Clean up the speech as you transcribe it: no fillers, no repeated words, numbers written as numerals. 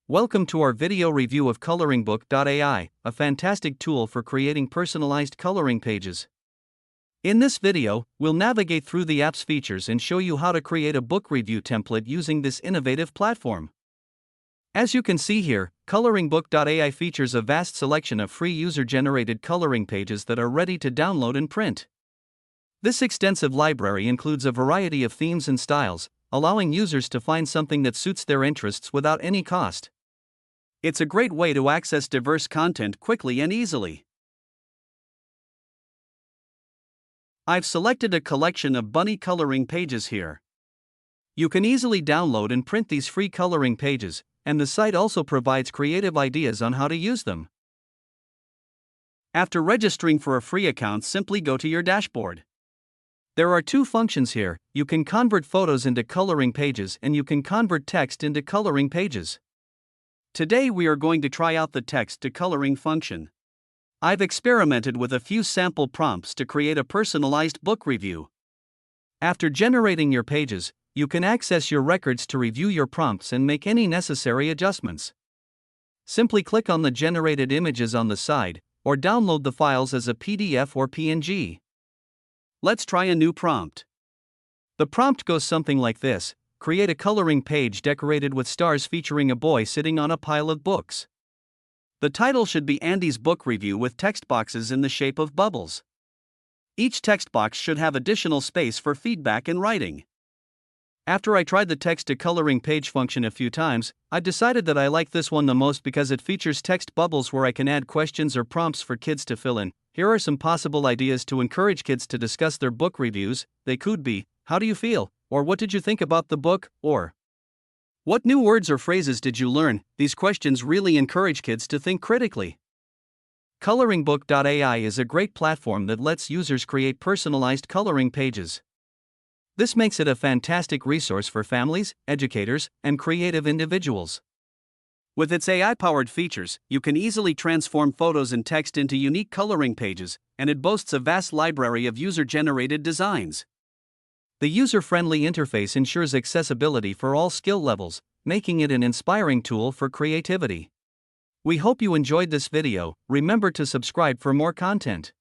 Welcome to our video review of ColoringBook.ai, a fantastic tool for creating personalized coloring pages. In this video, we'll navigate through the app's features and show you how to create a book review template using this innovative platform. As you can see here, ColoringBook.ai features a vast selection of free user-generated coloring pages that are ready to download and print. This extensive library includes a variety of themes and styles, allowing users to find something that suits their interests without any cost. It's a great way to access diverse content quickly and easily. I've selected a collection of bunny coloring pages here. You can easily download and print these free coloring pages, and the site also provides creative ideas on how to use them. After registering for a free account, simply go to your dashboard. There are two functions here: you can convert photos into coloring pages and you can convert text into coloring pages. Today we are going to try out the text to coloring function. I've experimented with a few sample prompts to create a personalized book review. After generating your pages, you can access your records to review your prompts and make any necessary adjustments. Simply click on the generated images on the side, or download the files as a PDF or PNG. Let's try a new prompt. The prompt goes something like this: create a coloring page decorated with stars featuring a boy sitting on a pile of books. The title should be Andy's Book Review with text boxes in the shape of bubbles. Each text box should have additional space for feedback and writing. After I tried the text to coloring page function a few times, I decided that I like this one the most because it features text bubbles where I can add questions or prompts for kids to fill in. Here are some possible ideas to encourage kids to discuss their book reviews. They could be: how do you feel? Or what did you think about the book? Or what new words or phrases did you learn? These questions really encourage kids to think critically. ColoringBook.ai is a great platform that lets users create personalized coloring pages. This makes it a fantastic resource for families, educators, and creative individuals. With its AI-powered features, you can easily transform photos and text into unique coloring pages, and it boasts a vast library of user-generated designs. The user-friendly interface ensures accessibility for all skill levels, making it an inspiring tool for creativity. We hope you enjoyed this video. Remember to subscribe for more content.